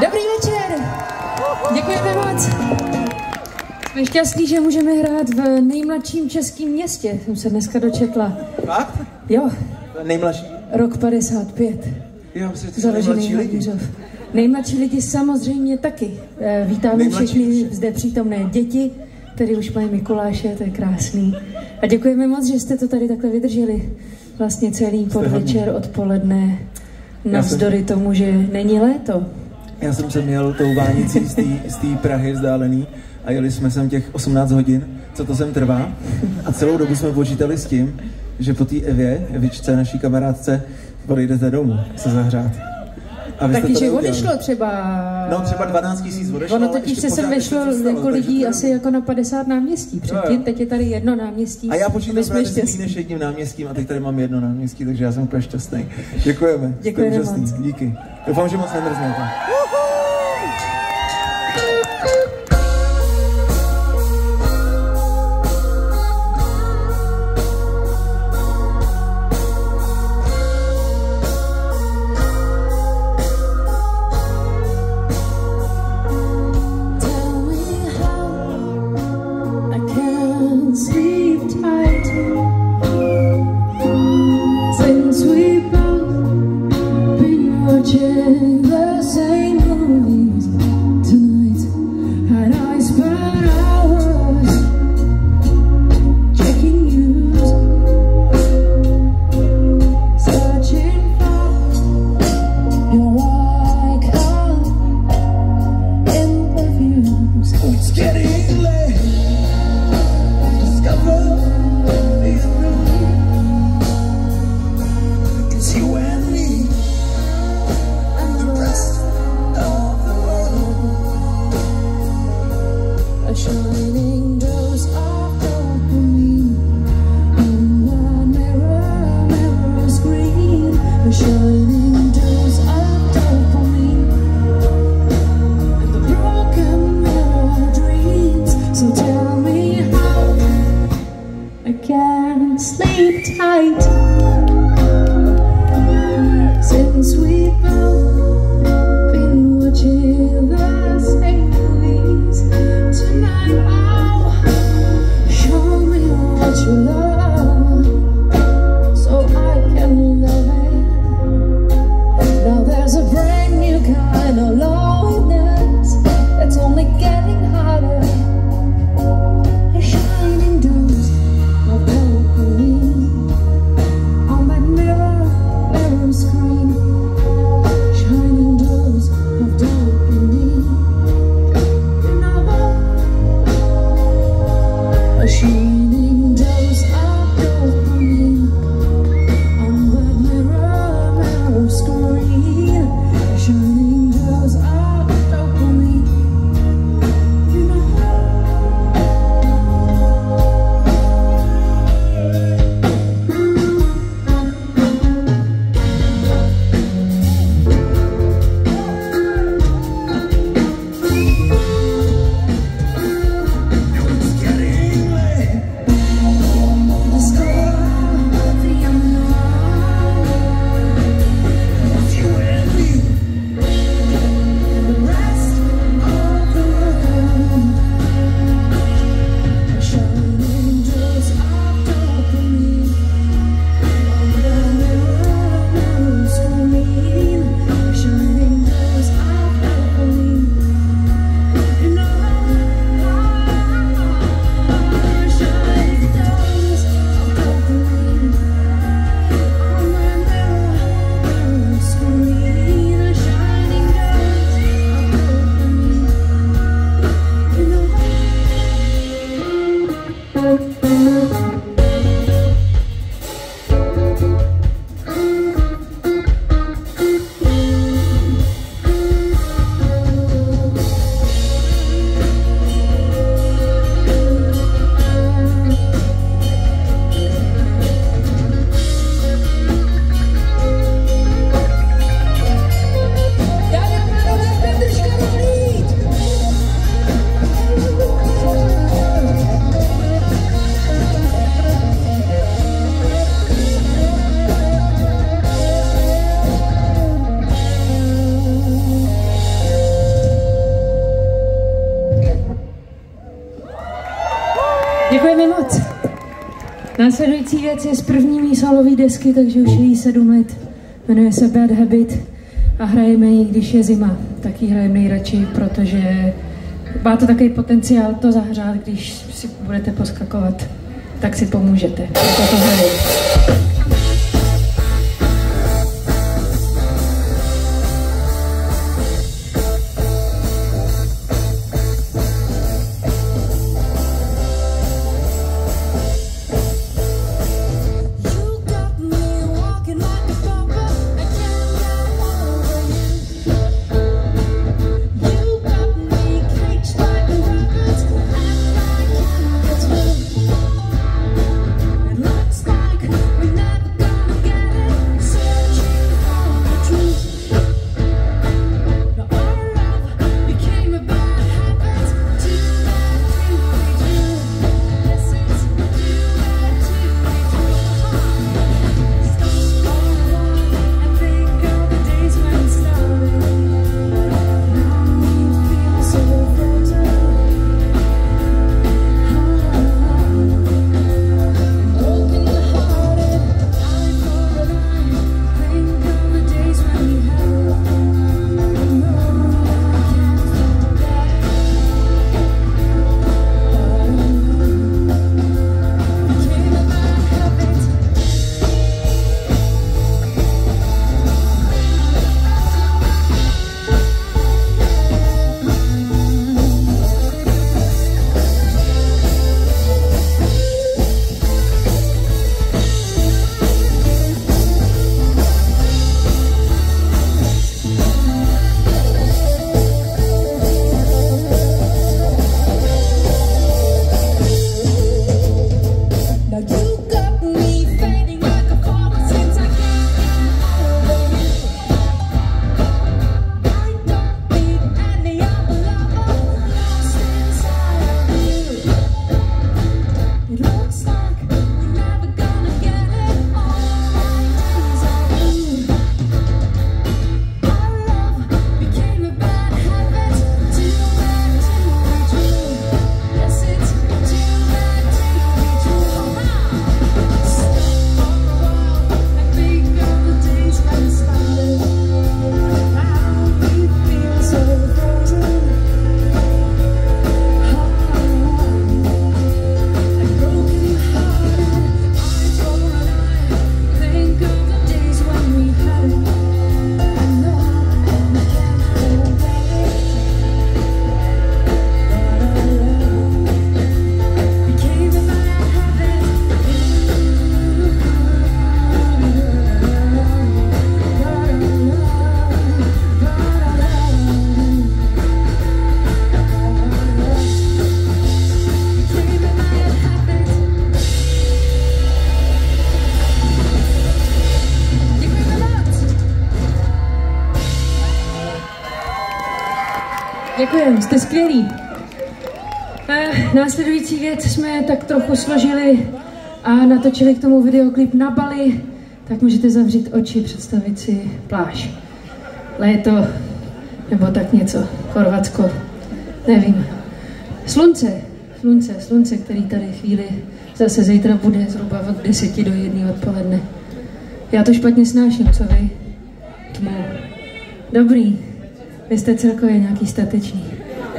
Dobrý večer. Děkujeme moc. Jsme šťastní, že můžeme hrát v nejmladším českém městě. Jsem se dneska dočetla. Fakt? Jo. Nejmladší? Rok 55. Jo, založený lidi. Nejmladší lidi samozřejmě taky. Vítáme všechny zde přítomné děti, které už mají Mikuláše, to je krásný. A děkujeme moc, že jste to tady takhle vydrželi. Vlastně celý podvečer, odpoledne, navzdory tomu, že není léto. Já jsem se měl tou vánicí z té Prahy vzdálený a jeli jsme sem těch 18 hodin, co to sem trvá. A celou dobu jsme počítali s tím, že po té Evičce, naší kamarádce, odejdete domů se zahřát. Taky, že odešlo třeba... No, třeba 12 000 odešlo. Ono totiž se sem vešlo jako lidí asi jako na 50 náměstí předtím, teď je tady jedno náměstí. A já počítám právě s víc než jedním náměstím a teď tady mám jedno náměstí, takže já jsem úplně šťastný. Děkujeme. Děkujeme moc. Díky. Doufám, že moc nemrznete. You and me and the rest of Děkujeme moc. Následující věc je z první mý solové desky, takže už je jí 7 let. Jmenuje se Bad Habit a hrajeme ji, když je zima. Tak ji hrajeme nejradši, protože má to takový potenciál to zahřát, když si budete poskakovat, tak si pomůžete. To hraje. Děkujeme, jste skvělí. Následující věc jsme tak trochu složili a natočili k tomu videoklip na Bali, tak můžete zavřít oči, představit si pláž. Léto, nebo tak něco, Chorvatsko, nevím. Slunce, který tady chvíli zase zítra bude zhruba od 10 do 1 odpoledne. Já to špatně snáším, co vy? Tmu. Dobrý, vy jste celkově nějaký statečný.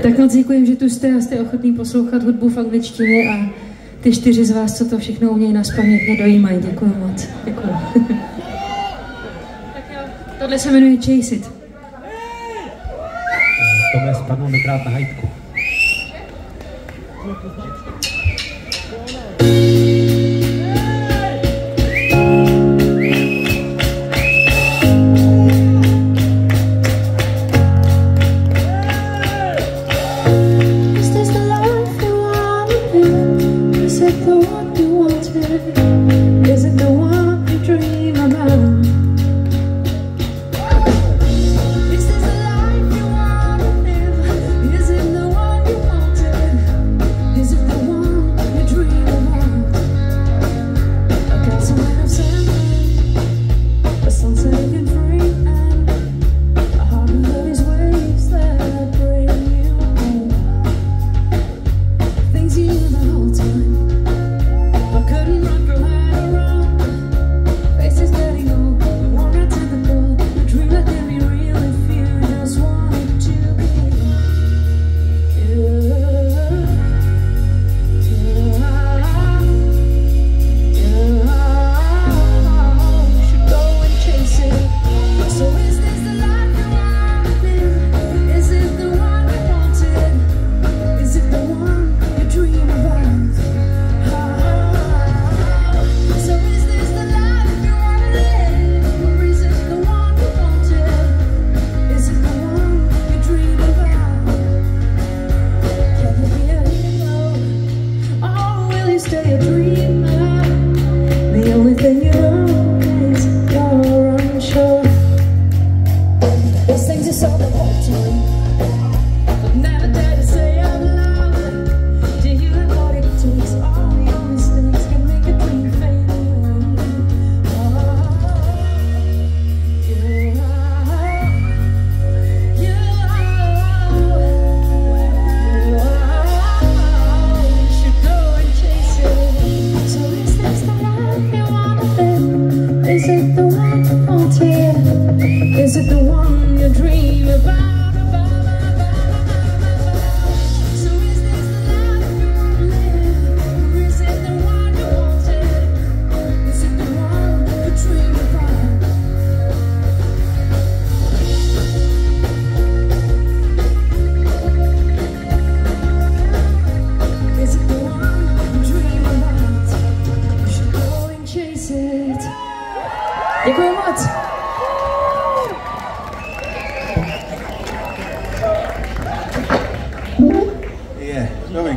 Tak moc děkuji, že tu jste a jste ochotný poslouchat hudbu v angličtině a ty 4 z vás, co to všechno umějí nazpamět, mě dojímají. Děkuji moc. Děkuji. Tak jo, tohle se jmenuje Chase It. Tohle spadnou mikrát na hajtku.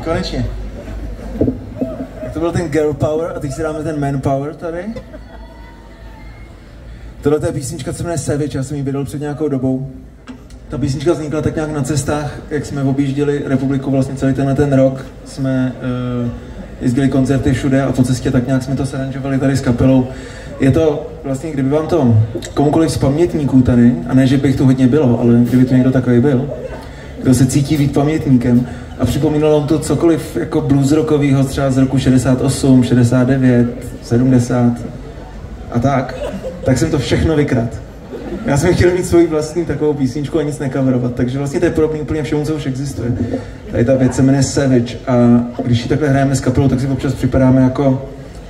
konečně. Tak to byl ten girl power a teď si dáme ten man power tady. Tohle je písnička, co se jmenuje Savage, já jsem ji vydal před nějakou dobou. Ta písnička vznikla tak nějak na cestách, jak jsme objížděli republiku vlastně celý ten rok. Jsme jezdili koncerty všude a po cestě tak nějak jsme to saranžovali tady s kapelou. Je to vlastně, kdyby vám to komukoliv z pamětníků tady, a ne, že bych tu hodně bylo, ale kdyby to někdo takový byl, kdo se cítí být pamětníkem a připomínalo to cokoliv jako blues rockovýho třeba z roku 68, 69, 70 a tak jsem to všechno vykradl. Já jsem chtěl mít svoji vlastní takovou písničku a nic necoverovat, takže vlastně to je podobný úplně všemu, co už existuje. Tady ta věc se jmenuje Savage a když ji takhle hrajeme s kapelou, tak si občas připadáme jako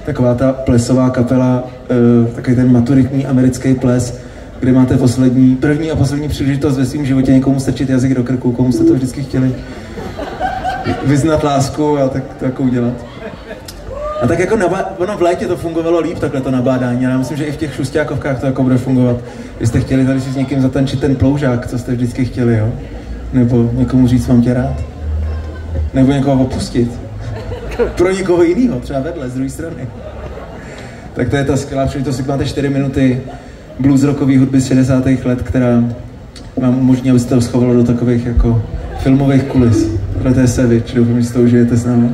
taková ta plesová kapela, takový ten maturitní americký ples, kde máte první a poslední příležitost ve svém životě někomu strčit jazyk do krku, komu jste to vždycky chtěli vyznat lásku a tak to jako udělat. A tak jako ono v létě to fungovalo líp, takhle to nabádání, a já myslím, že i v těch šustákovkách to jako bude fungovat. Vy jste chtěli tady si s někým zatančit ten ploužák, co jste vždycky chtěli, jo? Nebo někomu říct, mám tě rád. Nebo někoho opustit. Pro někoho jiného, třeba vedle, z druhé strany. Tak to je ta skvělá příležitost, máte 4 minuty blues rockové hudby z 60. let, která vám umožní, abyste to schovalo do takových jako filmových kulis. Tohle je Savage, doufám, že si to užijete s námi.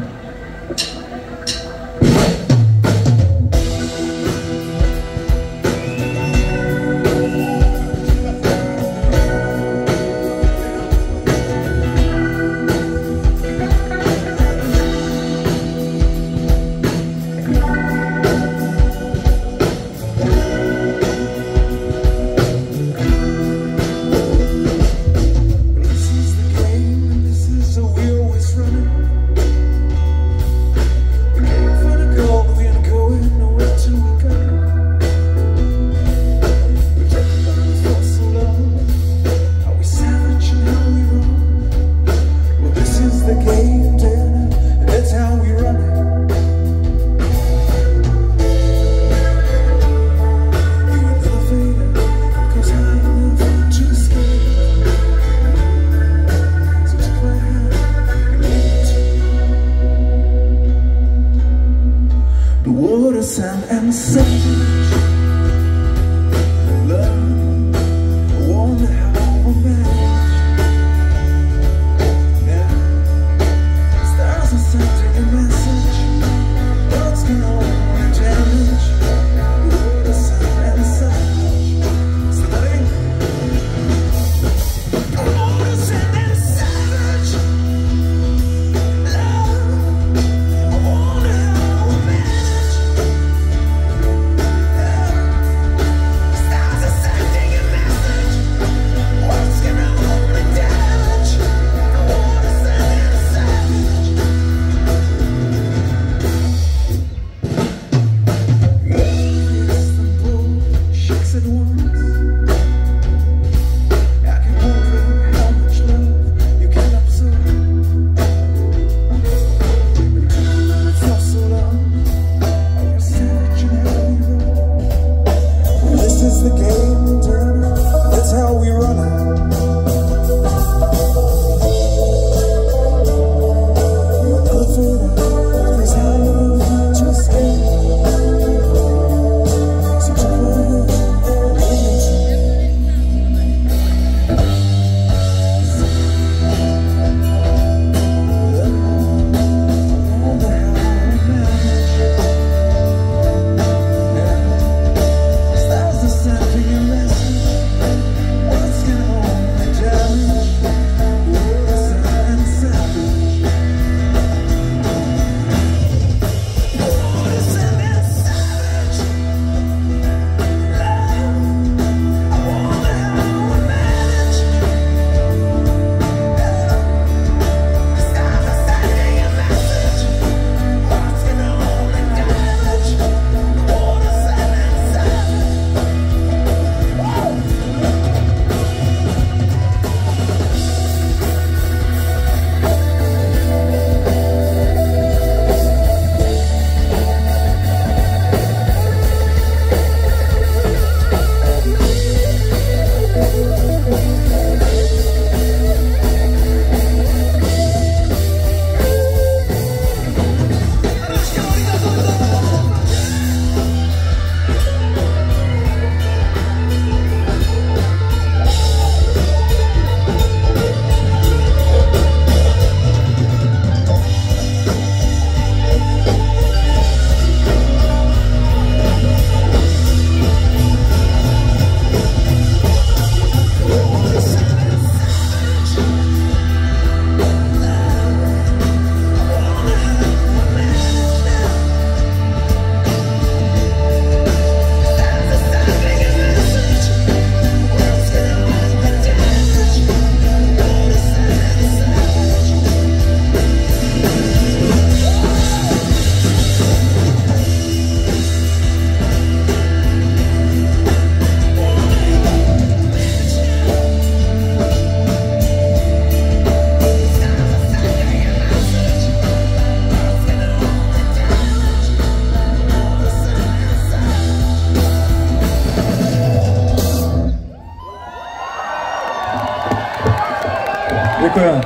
Děkujeme.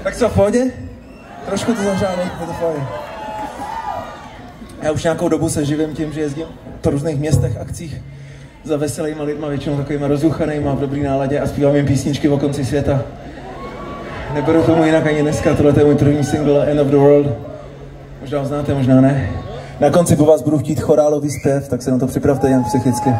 Tak co, v pohodě? Trošku to zahřálo, je to v pohodě. Já už nějakou dobu se živím tím, že jezdím po různých městech, akcích za veselýma lidma, většinou takovýma rozjuchanýma, v dobrý náladě a zpívám jim písničky o konci světa. Neberu tomu jinak ani dneska, tohle je můj první single End of the World. Možná ho znáte, možná ne. Na konci po vás budu chtít chorálový zpěv, tak se na to připravte jen psychicky.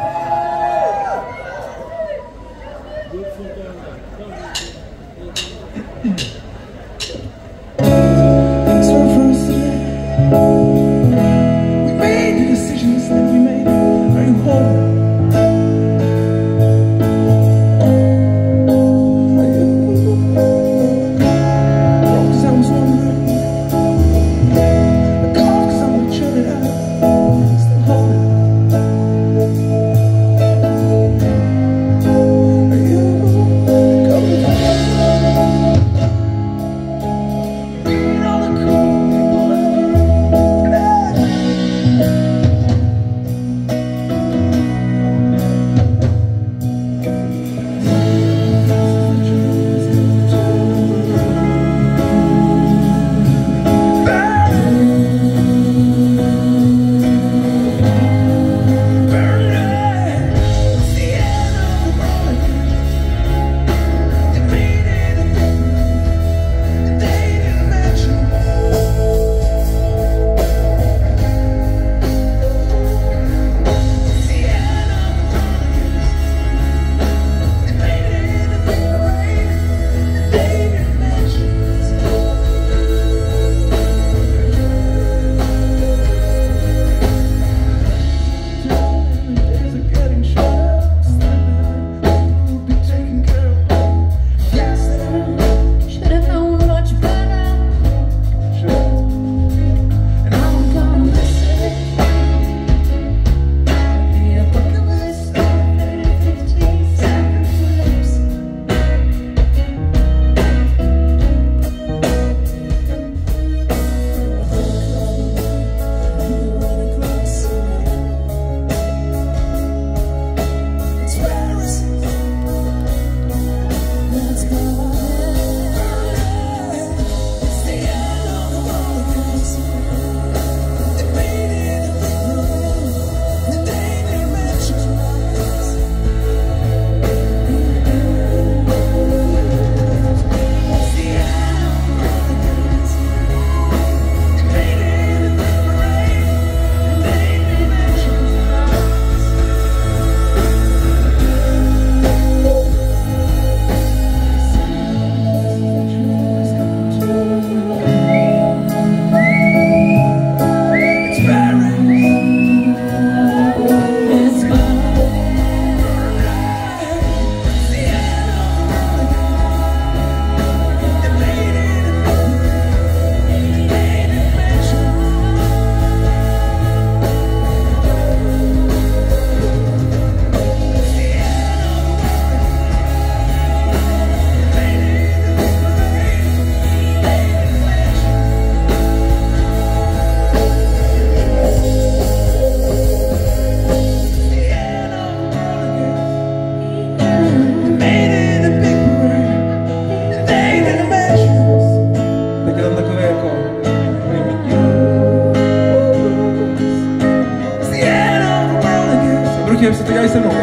Chtěl se to dělají se mnou. A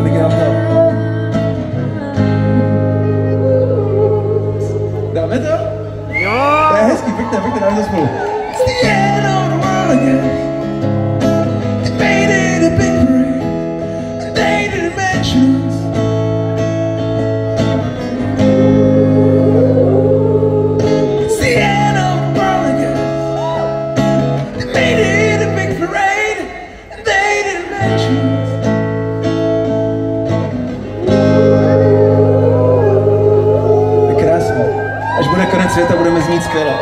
teď dám to. Dáme to? Jo! To je hezký, pojďte, dáme to spolu. Konec světa budeme znít skvěle.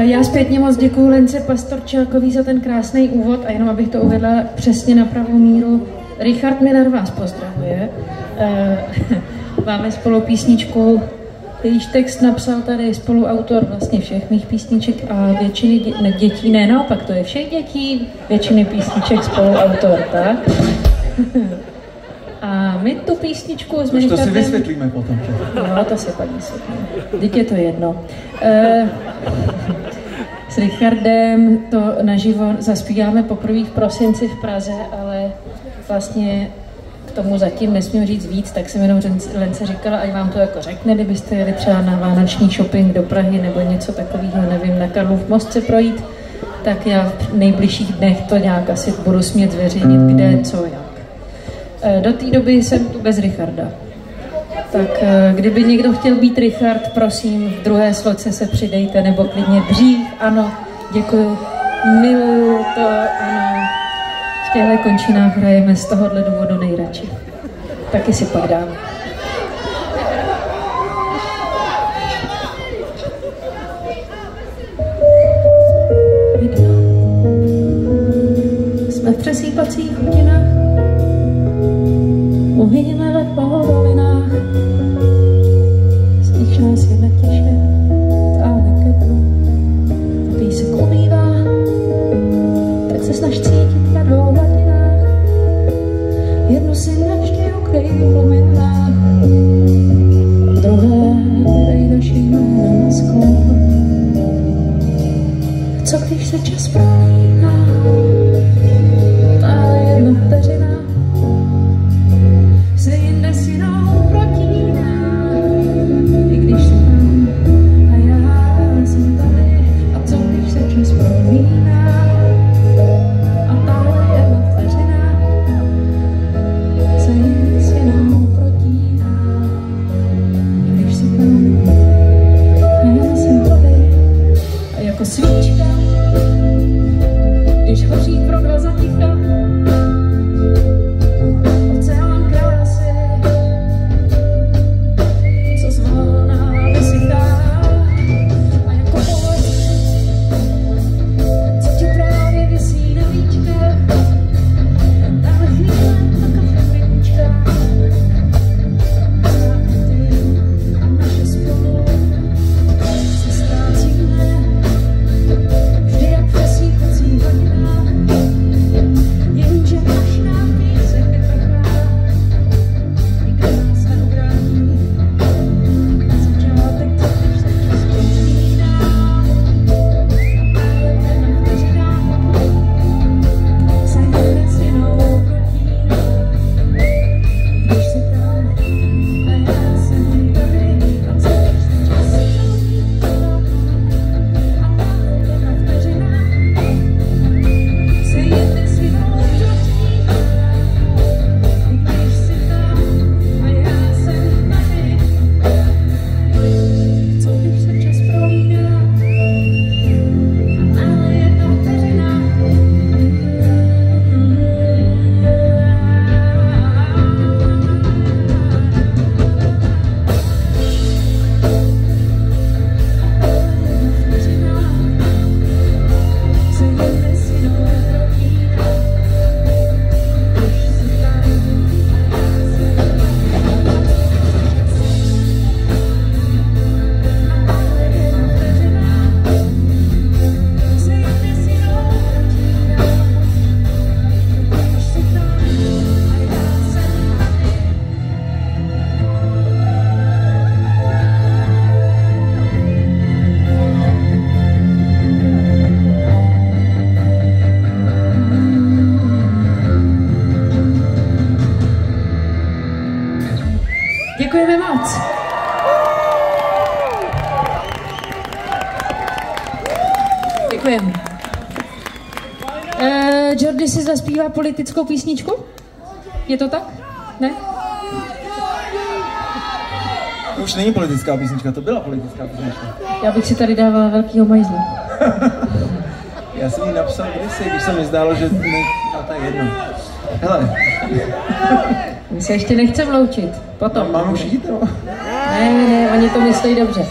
Já zpěvám pěkně moc děkuju Lence Pastorčákový za ten krásný úvod a jenom abych to uvedla přesně na pravou míru. Richard Miller vás pozdravuje. Máme spolu písničku, jejíž text napsal tady spoluautor vlastně všech mých písniček a většiny dětí, ne naopak, to je všech dětí, většiny písniček spoluautor, tak? A my tu písničku s Richardem... to si vysvětlíme potom. No, to si pak vysvětlíme. Vždyť je to jedno. S Richardem to naživo zaspíváme poprvé v prosinci v Praze, ale vlastně k tomu zatím nesmím říct víc, tak jsem jenom Lence říkala, ať vám to jako řekne, kdybyste jeli třeba na vánoční shopping do Prahy nebo něco takového, nevím, na Karlův most se projít, tak já v nejbližších dnech to nějak asi budu smět zveřejnit, kde, co, jak. Do té doby jsem tu bez Richarda. Tak kdyby někdo chtěl být Richard, prosím, v druhé sloce se přidejte, nebo klidně dřív, ano, děkuju, miluju to, ano. V těchto končinách hrajeme z tohohle důvodu nejradši. Taky si pak dám. Jsme v přesýpacích hodinách, uhyneme ve pohodovinách, z nich nás jedna tiše táhne ke dnu. A písek umývá, tak se snaž cítit na dvou hladinách. Jednu si navždy ukryj v luminách, a druhé vydej naši jména na sklon. Co když se čas prolíná, ta jedna vteřina se jinde s jinou protíná. I když jsi tam a já jsem tady, a co když se čas prolíná, a tahle jedna vteřina se jinde s jinou protíná. I když jsi tam a já jsem tady, a jako svíčka, když hoří pro dva zaticha, oceán krásy, co zvolna vysychá. A jako pohled, co ti právě visí na víčkách, dále chvíle na kafemričkách. A ty a naše spolu se ztrácíme vždy jak v přesýpacích hodinách, jenže až nám písek vyprchá, nikdo nás neubrání. Na začátek, co když se čas prolíná, a tahle jedna vteřina se jinde s jinou protíná. I když jsi tam a já jsem tady, a co když se čas prolíná, a tahle jedna vteřina se jinde s jinou protíná. I když jsi tam a já jsem tady, co když se čas prolíná, a tahle jedna vteřina se jinde s jinou protíná. Děkujeme moc. Děkujeme. Jordi si zaspívá politickou písničku? Je to tak? Ne? Už není politická písnička, to byla politická písnička. Já bych si tady dávala velkýho majzla. Já jsem ji napsal kdysi, když se mi zdálo, že a ta jedno. Hele. My se ještě nechceme loučit. Potom. Mám už jít, nebo? Ne, oni to myslí dobře.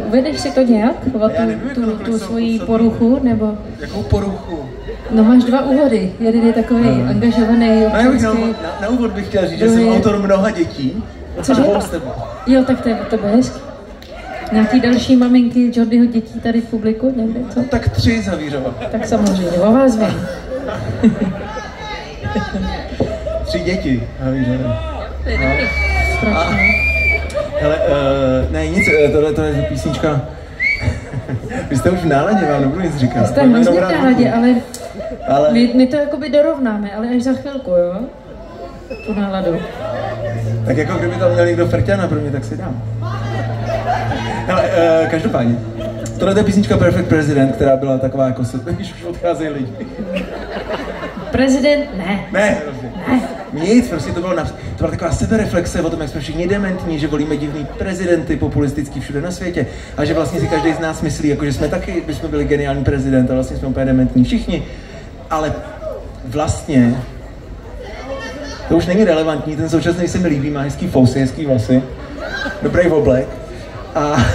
Uvedeš si to nějak? Tu svoji poruchu, nebo... Jakou poruchu? No máš 2 úvody. Jeden je takový angažovaný, občanský. Na úvod bych chtěl říct, že jsem autor mnoha dětí. Cože? Jo, tak to bude hezky. Nějaký další maminky Jordyho dětí tady v publiku někde, co? No, tak 3 Zavířova. Tak samozřejmě, o vás vím. 3 děti Zavířova. Hele, ne nic, tohle je písnička. Vy jste už v náladě, vám nebudu nic říkat. Jste hrozně v náladě, ale... My to jakoby dorovnáme, ale až za chvilku, jo? Tu náladu. Tak jako kdyby tam měl někdo Frťana pro mě, tak si dám. Hele, každopádně. Tohle je písnička Perfect President, která byla taková jako když už odcházejí lidi. Prezident? Ne. Ne. Nic, prostě to byla taková sebereflexe o tom, jak jsme všichni dementní, že volíme divný prezidenty populistický všude na světě a že vlastně si každý z nás myslí, jako že jsme taky, bychom byli geniální prezident a vlastně jsme úplně dementní všichni. Ale vlastně to už není relevantní, ten současný se mi líbí, má hezký fousy, hezký vlasy, dobrý oblek a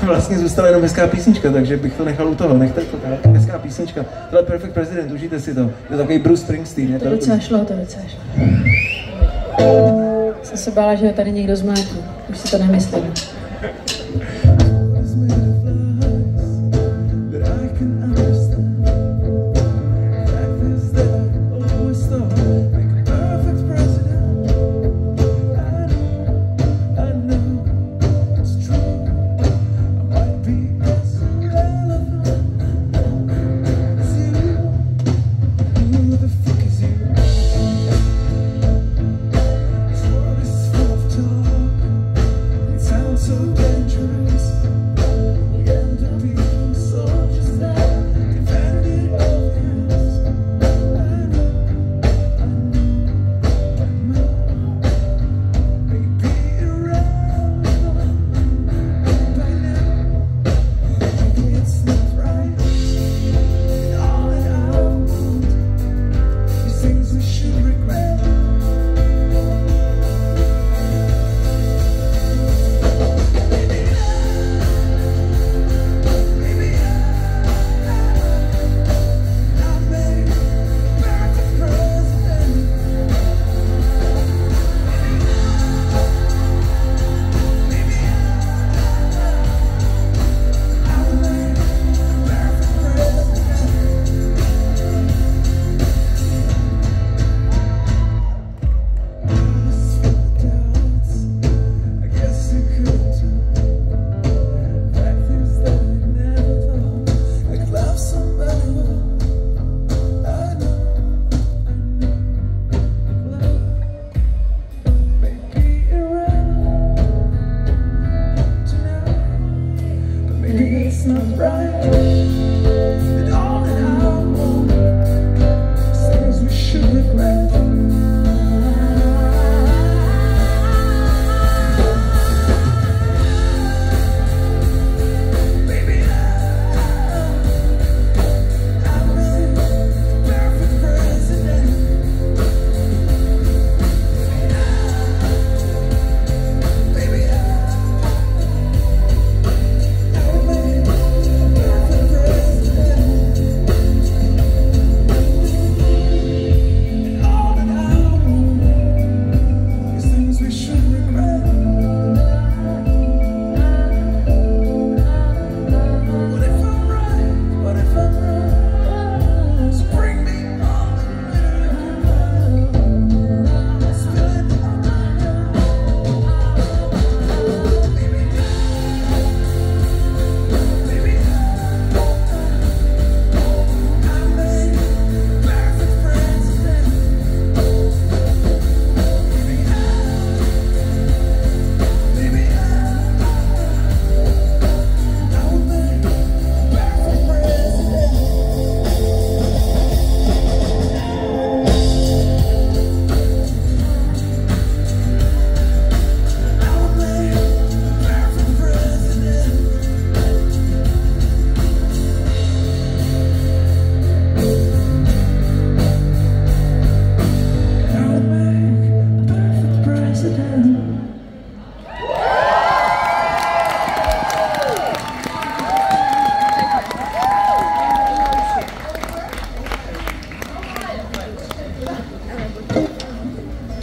vlastně zůstala jenom hezká písnička, takže bych to nechal u toho, nechte to tak, hezká písnička. Tohle je Perfect President, užijte si to. To je takový Bruce Springsteen. Je to docela šlo. Jsem se bála, že ho tady někdo zmátí, už si to nemyslím.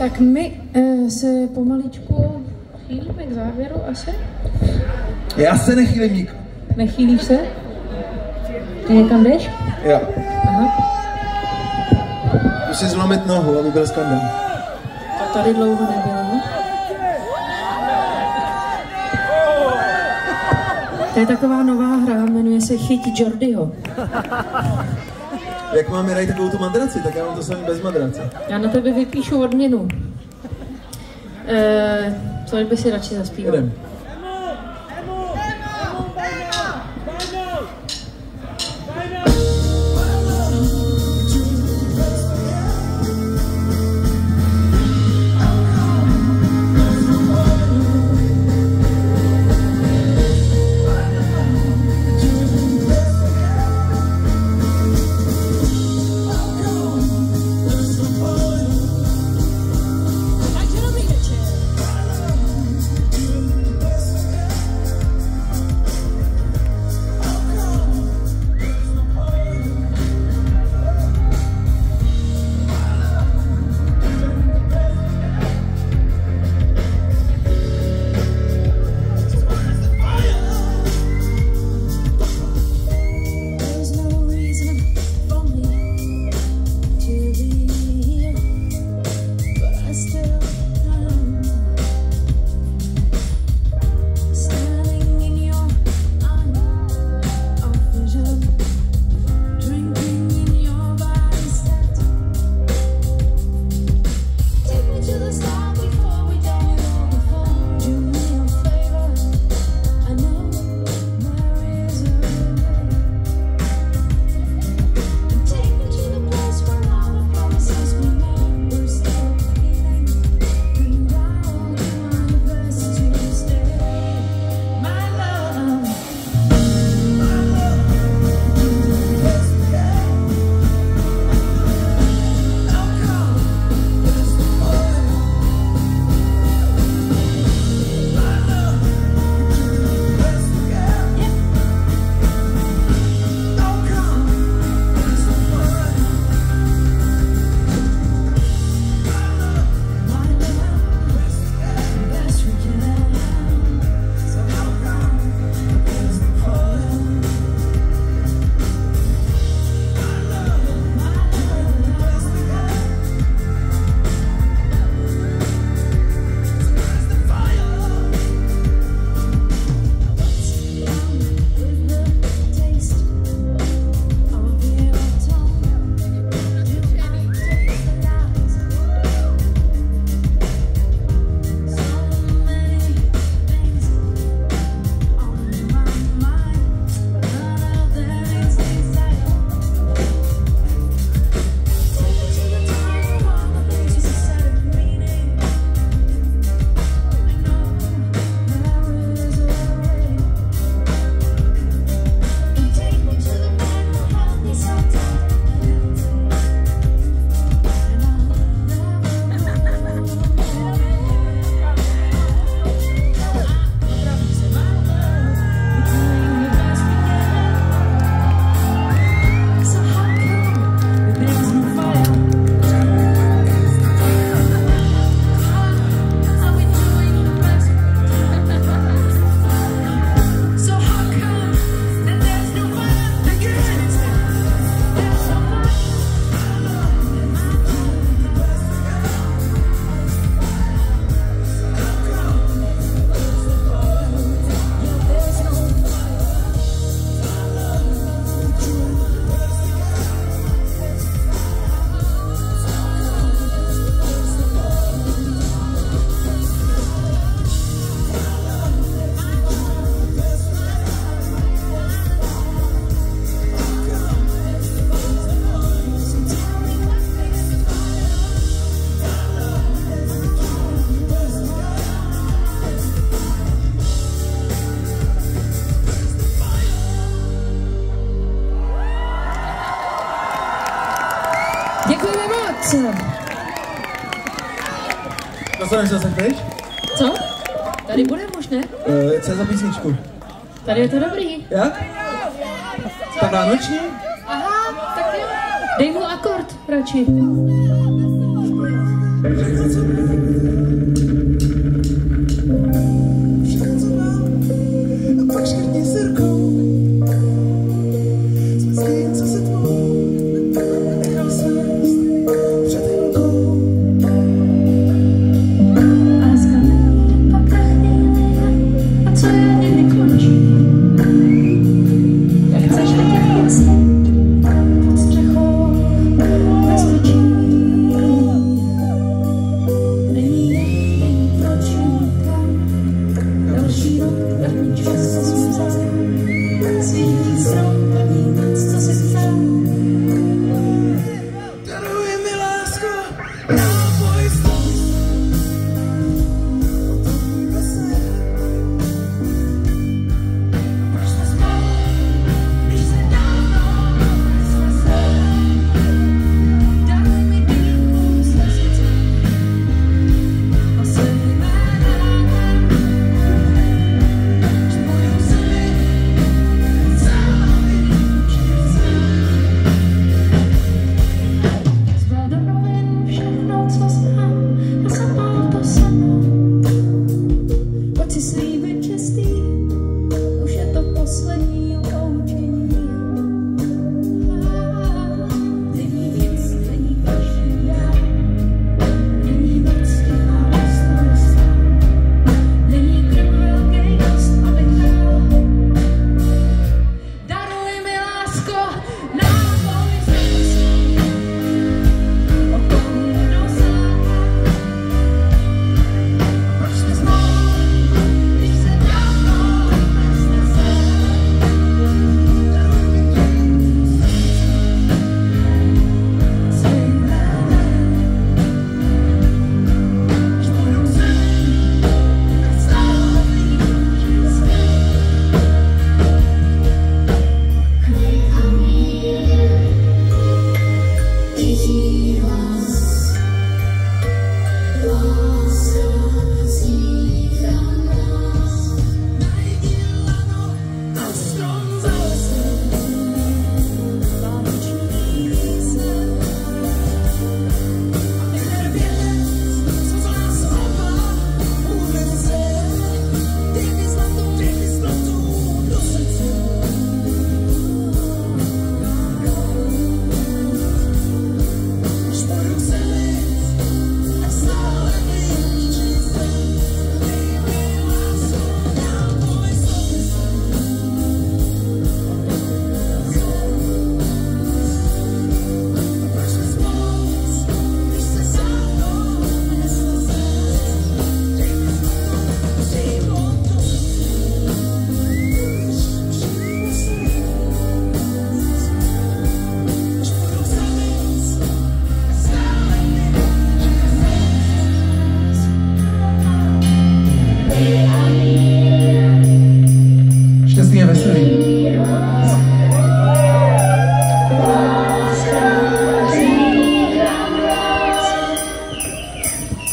Tak my se pomaličku chýlíme k závěru asi. Já se nechýlím nikdo. Nechýlíš se? Ty někam jdeš? Jo. Aha. Jdu si zlomit nohu, aby byl skandál. To tady dlouho nebylo. To je taková nová hra, jmenuje se Chyť Jordyho. Jak máme najít takovou tu madraci, tak já mám to samý bez madrace. Já na tebe vypíšu odměnu. Co by si radši zaspíval? Jdem. Děkujeme moc. Dostaneš zase pryč? Co? Tady bude možné? Co je za písničku? Tady je to dobrý. Jak? Ta vánoční? Aha, tak jo. Dej mu akord radši.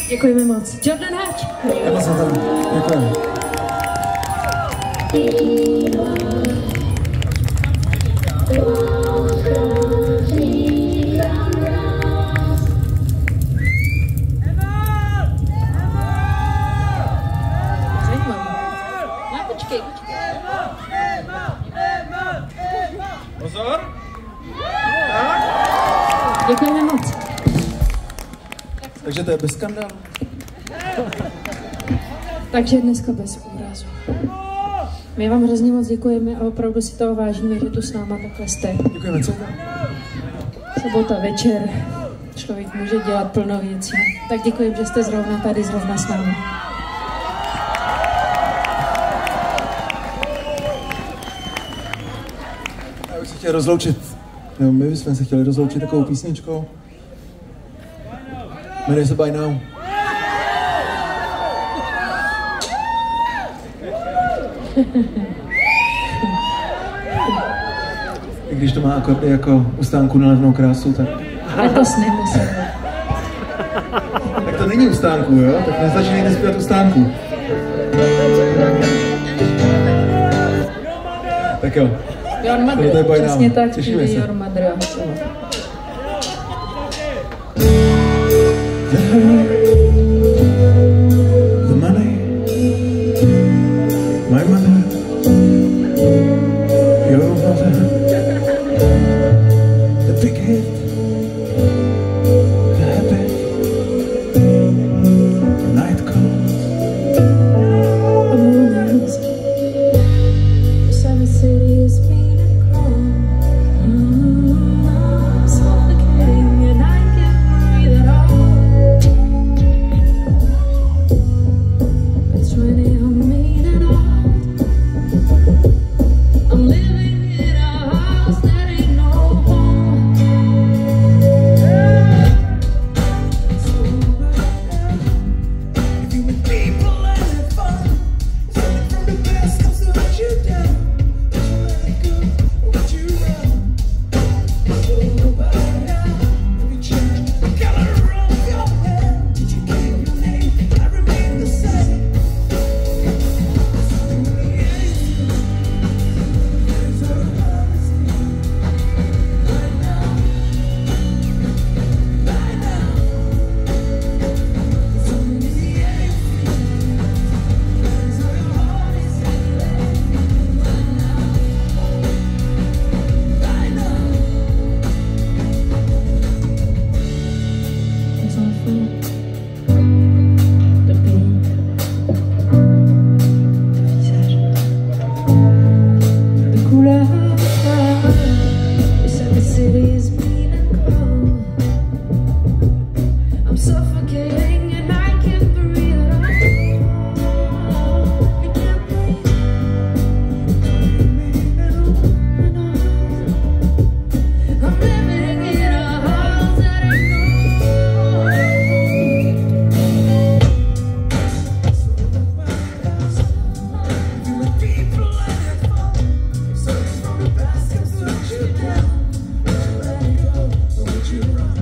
Děkujeme moc. Jordan Hatch. Děkujeme. Počkej. Pozor. Děkujeme moc. Takže to je bez skandálu. Takže dneska bez úrazu. My vám hrozně moc děkujeme a opravdu si toho vážíme, že tu s náma takhle jste. Děkujeme, co? Sobota večer, člověk může dělat plno věcí. Tak děkujeme, že jste zrovna tady, zrovna s námi. Já bych se chtěl rozloučit. No, my jsme se chtěli rozloučit takovou písničkou. Jmenuje se By Now. I když to má akordy jako u stánku na levnou krásu, tak... Letos nemusím. Tak to není u stánku, jo? Tak nezačínejte zpívat u stánku. Tak jo. Your Mother, přesně tak, těšíme se. Your Mother a hotovo. The big hit, the happy, the night comes. The summer city is being cold. I'm suffocating and I can't breathe at all. It's really mean and old. I'm living in a house that ain't no home. If you with people and have fun, something from the past comes to let you down. Would you let it go or would you run? So by now, have you changed the color of your hair? Did you keep your name? I remain the same. Suffocating and I can't breathe at all. I can't breathe. I'm living in a house that ain't You with people and have fun, something from the past comes to let you down. Would you let it go or would you run?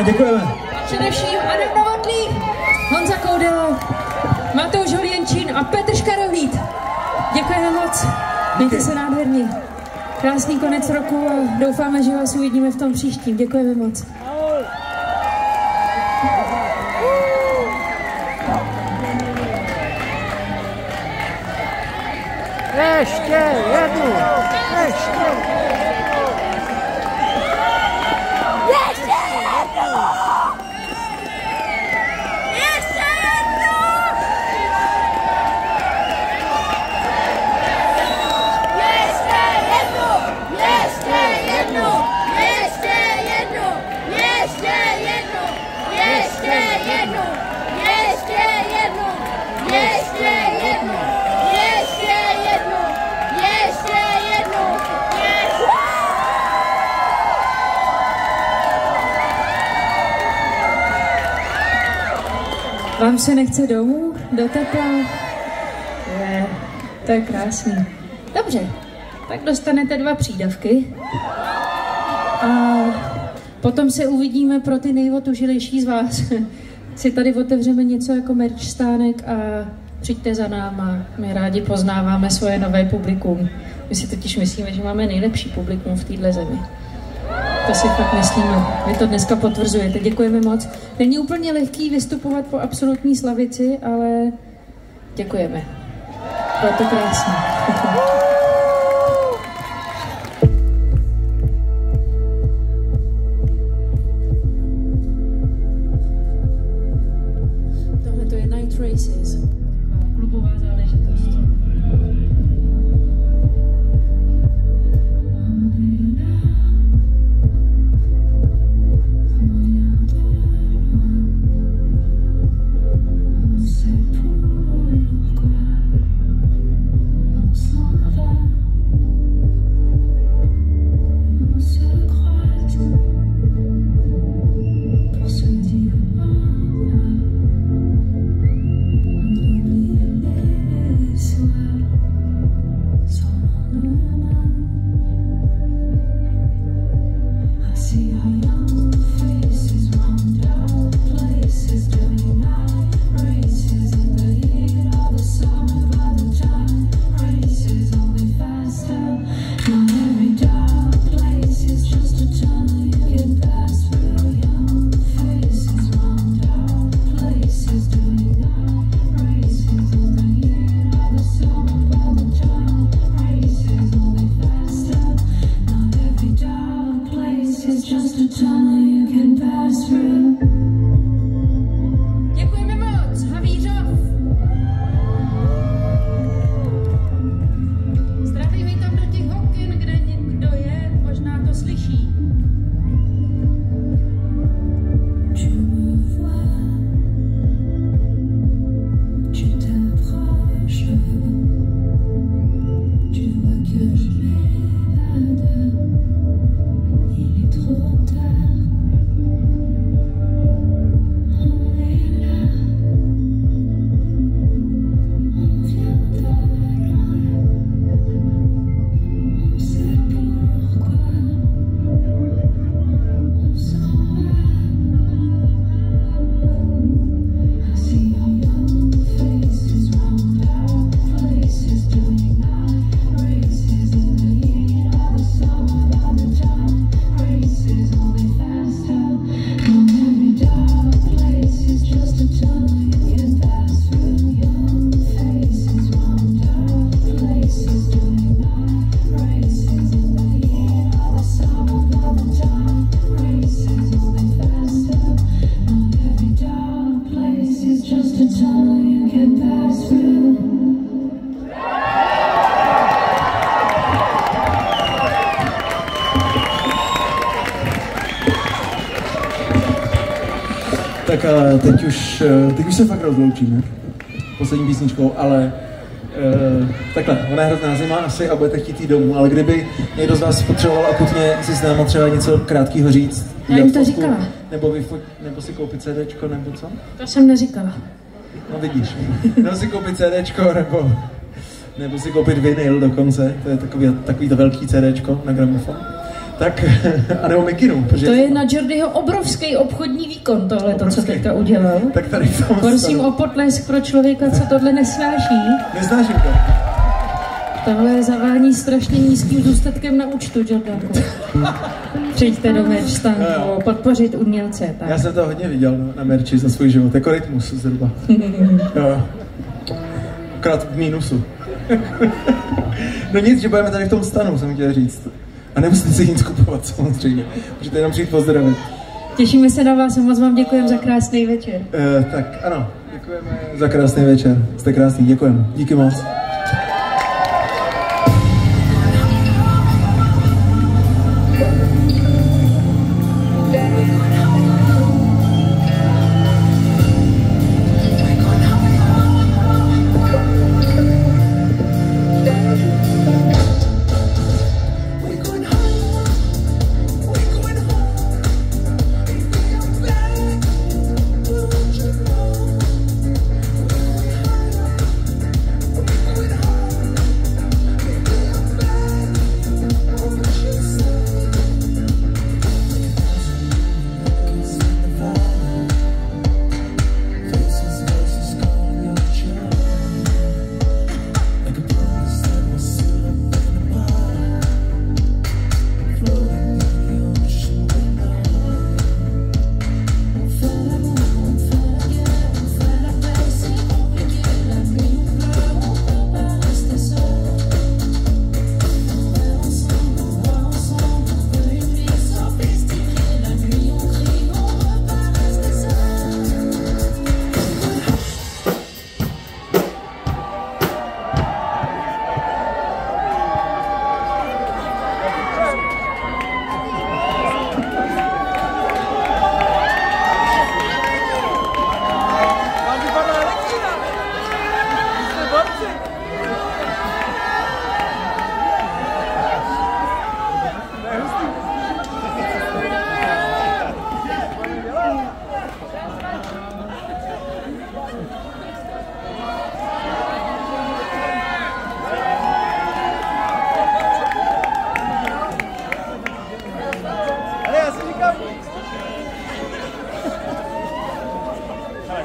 Děkujeme. především Adam Novotný, Honza Koudela, Matouš Holienčín a Petr Škarohlíd. Děkujeme moc. Mějte se nádherně. Krásný konec roku a doufáme, že vás uvidíme v tom příštím. Děkujeme moc. Ještě jednu! Ještě jednu! Vám se nechce domů? Do tepla? To je krásný. Dobře, tak dostanete 2 přídavky. A potom se uvidíme pro ty nejotužilejší z vás. Si tady otevřeme něco jako merch stánek a přijďte za náma. My rádi poznáváme svoje nové publikum. My si totiž myslíme, že máme nejlepší publikum v této zemi. To si fakt myslíme. Vy to dneska potvrzujete. Děkujeme moc. Není úplně lehký vystupovat po absolutní slavici, ale děkujeme. Bylo to krásné. Tak teď už se fakt rozloučíme. Poslední písničkou, ale takhle, ona je hrozná zima asi a budete chtít jít domů, ale kdyby někdo z vás potřeboval akutně si s náma třeba něco krátkého říct, já jim to říkala. Nebo si koupit CDčko, nebo co? To jsem neříkala. No vidíš, nebo si koupit CDčko, nebo si koupit vinyl dokonce, to je takový to velký CDčko na gramofon. Tak, anebo mikinu. To je na Jordyho obrovský obchodní výkon, tohle, co teďka udělal. Tak tady v tom prosím o potlesk pro člověka, co tohle nesnáší. Nesnáším to. Tohle zavání strašně nízkým zůstatkem na účtu, Jordanku. Přijďte do merch stánku, podpořit umělce. Tak. Já jsem to hodně viděl na merči za svůj život, jako Rytmus zhruba. Jo. Akorát v mínusu. No nic, že budeme tady v tom stanu, jsem chtěl říct. A nemusíte si nic kupovat, samozřejmě. Můžete jenom přijít pozdravit. Těšíme se na vás a moc vám děkujeme za krásný večer. Tak ano, děkujeme za krásný večer. Jste krásný, děkujeme. Díky moc.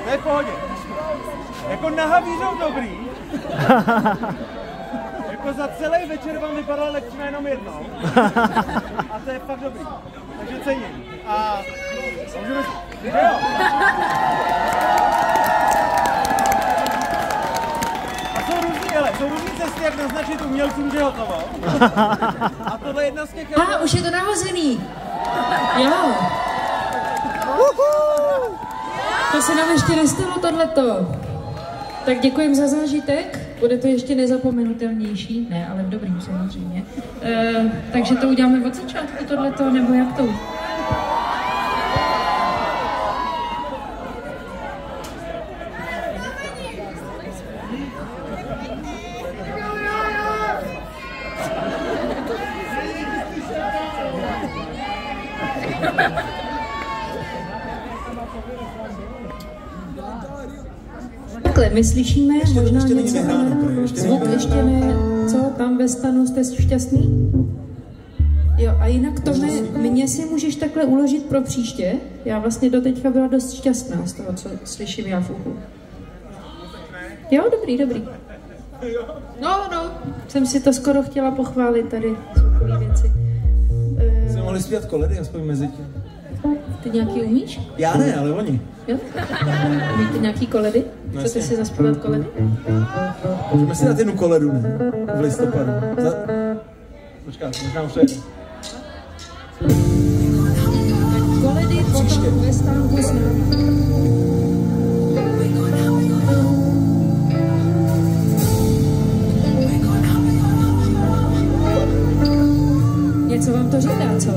To je v pohodě. Jako na Havířov dobrý. Jako za celý večer vám vypadala elektřina jenom jednou. A to je fakt dobrý. Takže cením. A můžeme si... Jo. A jsou různý cesty, jak naznačit umělcům, že je hotovo. A tohle je jedna z těch... Už je to nahozený. Jo. To se nám ještě nestalo tohleto. Tak děkujem za zážitek. Bude to ještě nezapomenutelnější. Ne, ale v dobrým samozřejmě. Takže to uděláme od začátku tohleto, nebo jak to? Takhle, my slyšíme ještě, možná ještě něco, zvuk ještě ne, co, tam ve stanu jste šťastný? Jo, a jinak to mě si můžeš takhle uložit pro příště, já vlastně doteďka byla dost šťastná z toho, co slyším já v uchu. Jo, dobrý. No, jsem si to skoro chtěla pochválit tady, zvukové věci. Jsme mohli zpívat koledy, aspoň mezi tím. Ty nějaký umíš? Já ne, ale oni. Jo? Umíte nějaký koledy? Chcete si zaspívat koledy? Můžeme si dát jednu koledu, ne? V listopadu. Počkat, možná už to jde. Koledy potom ve stánku s námi. Něco vám to říká, co?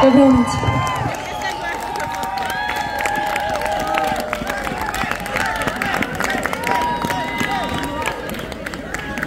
Dobrou noc.